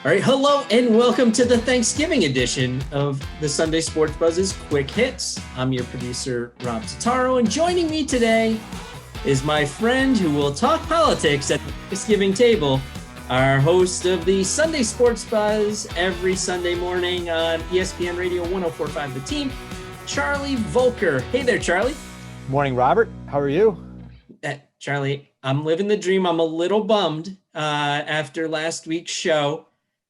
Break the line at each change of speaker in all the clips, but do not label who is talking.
All right, hello and welcome to the Thanksgiving edition of the Sunday Sports Buzz's Quick Hits. I'm your producer, Rob Totaro, and joining me today is my friend who will talk politics at the Thanksgiving table, our host of the Sunday Sports Buzz every Sunday morning on ESPN Radio 104.5 The Team, Charlie Voelker. Hey there, Charlie.
Morning, Robert. How are you?
Charlie, I'm living the dream. I'm a little bummed after last week's show.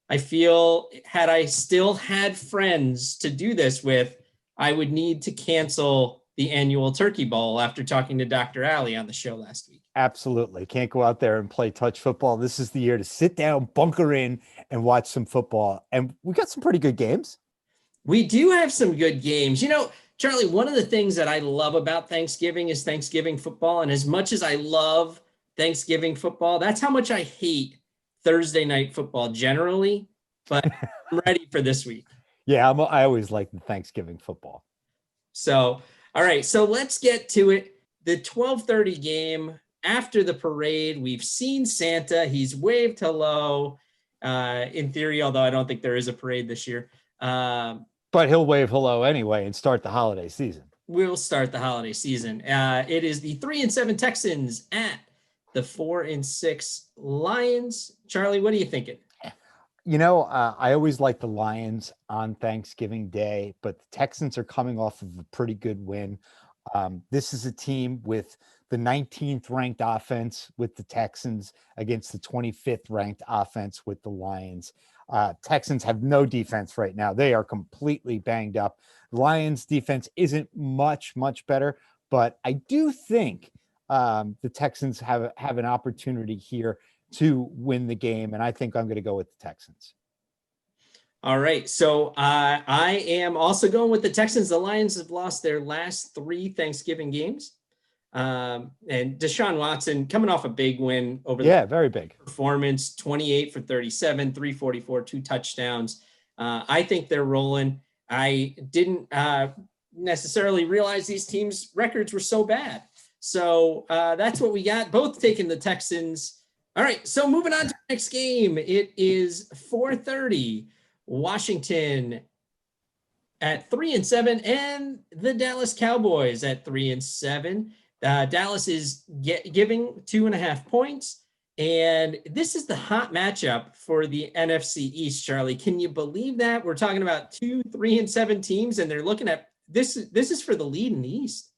I feel had I still had friends to do this with, I would need to cancel the annual Turkey Bowl after talking to Dr. Ali on the show last week.
Absolutely. Can't go out there and play touch football. This is the year to sit down, bunker in, and watch some football. And we got some pretty good games.
We do have some good games. You know, Charlie, one of the things that I love about Thanksgiving is Thanksgiving football. And as much as I love Thanksgiving football, that's how much I hate Thursday night football generally, but I'm ready for this week.
Yeah, I always like the Thanksgiving football.
So, all right, so let's get to it. The 12:30 game after the parade, we've seen Santa. He's waved hello in theory, although I don't think there is a parade this year.
But he'll wave hello anyway and start the holiday season.
We'll start the holiday season. It is the 3-7 Texans at the 4-6 Lions. Charlie, what are you thinking?
You know, I always like the Lions on Thanksgiving Day, but the Texans are coming off of a pretty good win. This is a team with the 19th ranked offense with the Texans against the 25th ranked offense with the Lions. Texans have no defense right now. They are completely banged up. Lions defense isn't much better, but I do think the Texans have an opportunity here to win the game, and I think I'm going to go with the Texans.
All right, so I am also going with the Texans. The Lions have lost their last 3 Thanksgiving games, and Deshaun Watson coming off a big win over
very big
performance, 28 for 37, 344, 2 touchdowns. I think they're rolling. I didn't necessarily realize these teams' records were so bad. So that's what we got, both taking the Texans. All right, so moving on to the next game. It is 4:30, Washington at 3-7, and the Dallas Cowboys at 3-7. Dallas is giving 2.5 points, and this is the hot matchup for the NFC East, Charlie. Can you believe that? We're talking about 2 3-7 teams, and they're looking at this. This is for the lead in the East.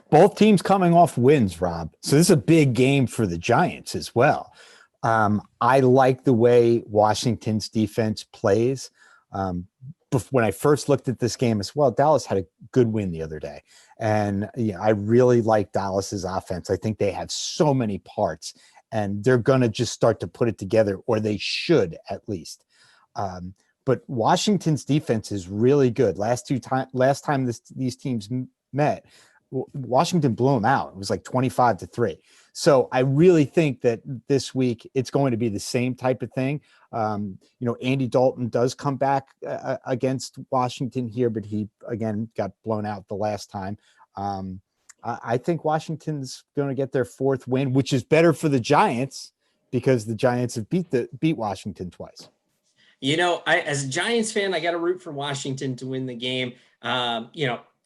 Both teams coming off wins, Rob. So this is a big game for the Giants as well. I like the way Washington's defense plays. When I first looked at this game as well, Dallas had a good win the other day. And I really like Dallas's offense. I think they have so many parts, and they're going to just start to put it together, or they should at least. But Washington's defense is really good. Last time these teams met, Washington blew them out. It was like 25-3. So I really think that this week it's going to be the same type of thing. Andy Dalton does come back against Washington here, but he again got blown out the last time. I think Washington's going to get their 4th win, which is better for the Giants because the Giants have beat Washington twice.
As a Giants fan, I got to root for Washington to win the game.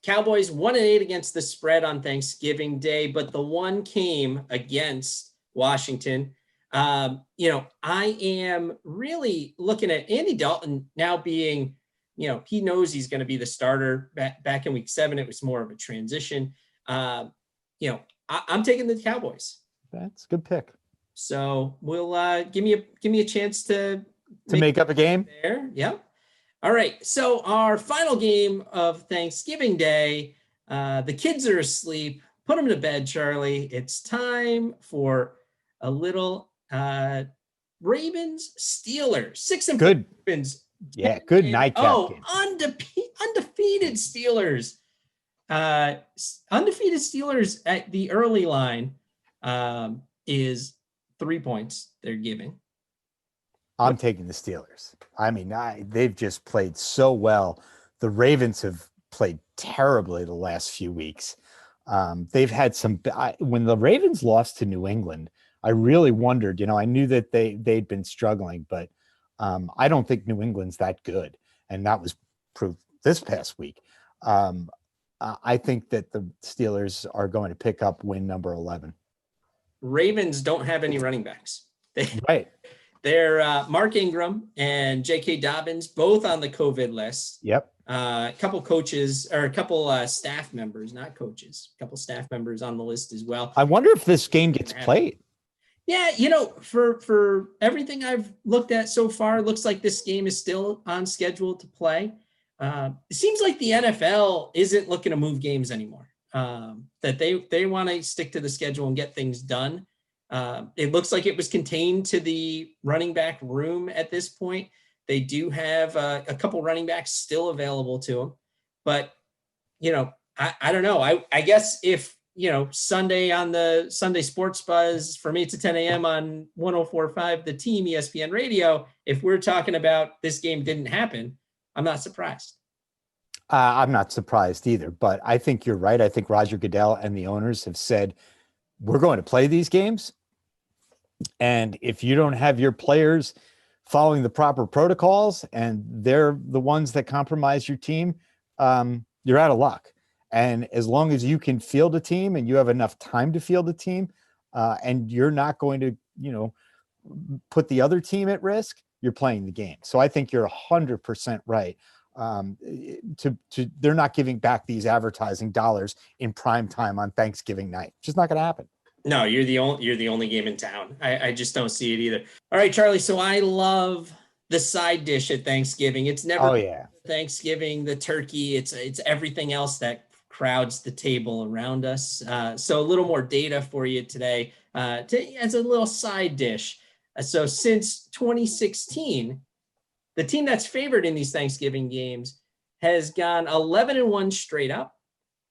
Cowboys 1-8 against the spread on Thanksgiving Day, but the one came against Washington. I am really looking at Andy Dalton now being, he knows he's going to be the starter. Back in week 7, it was more of a transition. I'm taking the Cowboys.
That's a good pick.
So we'll give me a chance to
make up a game
there. Yeah. All right, so our final game of Thanksgiving Day, the kids are asleep. Put them to bed, Charlie. It's time for a little Ravens Steelers. 6-4
good.
Ravens.
Yeah, good nightcap game.
Undefeated Steelers. Undefeated Steelers at the early line is 3 points they're giving.
I'm taking the Steelers. I mean, they've just played so well. The Ravens have played terribly the last few weeks. They've had when the Ravens lost to New England, I really wondered, I knew that they'd been struggling, but I don't think New England's that good, and that was proved this past week. I think that the Steelers are going to pick up win number 11.
Ravens don't have any running backs.
Right.
They're Mark Ingram and J.K. Dobbins, both on the COVID list.
Yep.
A couple coaches or a couple staff members, not coaches, a couple staff members on the list as well.
I wonder if this game gets played.
Yeah, for everything I've looked at so far, it looks like this game is still on schedule to play. It seems like the NFL isn't looking to move games anymore. That they want to stick to the schedule and get things done. It looks like it was contained to the running back room at this point. They do have a couple running backs still available to them, but I don't know. I guess if Sunday on the Sunday Sports Buzz, for me it's at 10 a.m. on 104.5 The Team ESPN Radio. If we're talking about this game didn't happen, I'm not surprised.
I'm not surprised either, but I think you're right. I think Roger Goodell and the owners have said, we're going to play these games. And if you don't have your players following the proper protocols and they're the ones that compromise your team, you're out of luck. And as long as you can field a team and you have enough time to field a team, and you're not going to, put the other team at risk, you're playing the game. So I think you're 100% right. They're not giving back these advertising dollars in prime time on Thanksgiving night. It's just not going to happen.
No, you're the only game in town. I just don't see it either. All right, Charlie. So I love the side dish at Thanksgiving. It's never Thanksgiving, the turkey. It's everything else that crowds the table around us. So a little more data for you today as a little side dish. So since 2016, the team that's favored in these Thanksgiving games has gone 11-1 straight up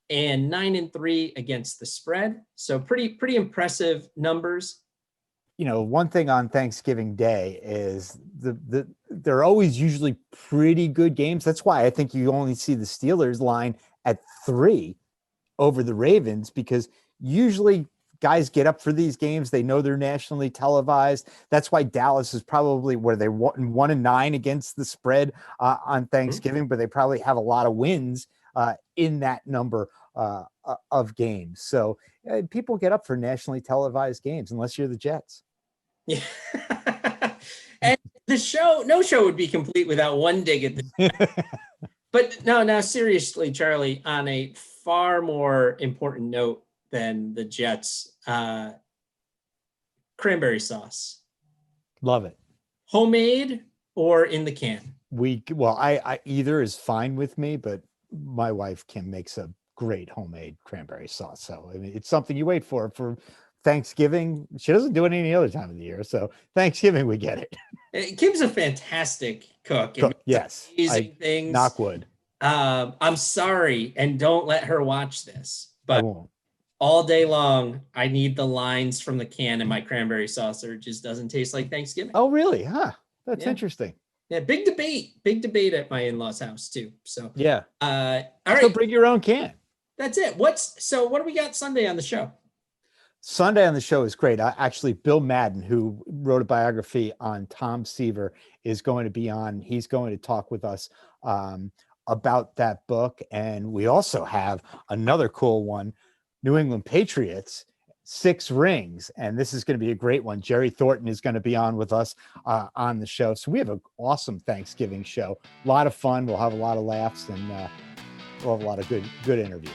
and 9-3 against the spread. So pretty impressive numbers.
One thing on Thanksgiving Day is they're always usually pretty good games. That's why I think you only see the Steelers line at 3 over the Ravens, because usually guys get up for these games. They know they're nationally televised. That's why Dallas is probably where they 1-9 against the spread on Thanksgiving, but they probably have a lot of wins in that number of games. So people get up for nationally televised games, unless you're the Jets.
Yeah. And no show would be complete without one dig at the But no, seriously, Charlie, on a far more important note than the Jets, cranberry sauce.
Love it.
Homemade or in the can?
I either is fine with me, but my wife Kim makes a great homemade cranberry sauce. So I mean, it's something you wait for Thanksgiving. She doesn't do it any other time of the year. So Thanksgiving, we get it.
Kim's a fantastic cook.
Yes.
Amazing things.
Knock wood.
I'm sorry, and don't let her watch this, but
I won't.
All day long, I need the lines from the can in my cranberry sauce, or it just doesn't taste like Thanksgiving.
Oh, really? Huh. That's interesting.
Yeah, big debate at my in-laws' house too. So
yeah.
All right.
So bring your own can.
That's it. What do we got Sunday on the show?
Sunday on the show is great. Actually, Bill Madden, who wrote a biography on Tom Seaver, is going to be on. He's going to talk with us about that book. And we also have another cool one, New England Patriots, 6 rings. And this is going to be a great one. Jerry Thornton is going to be on with us on the show. So we have an awesome Thanksgiving show. A lot of fun. We'll have a lot of laughs, and we'll have a lot of good interviews.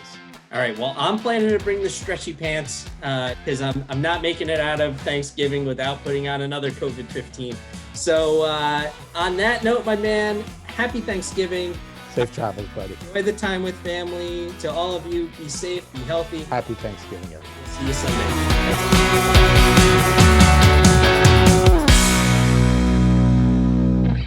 All right. Well, I'm planning to bring the stretchy pants because I'm not making it out of Thanksgiving without putting on another COVID-15. So on that note, my man, happy Thanksgiving.
Safe travels, buddy.
Enjoy the time with family. To all of you, be safe, be healthy.
Happy Thanksgiving, everyone.
See you Sunday.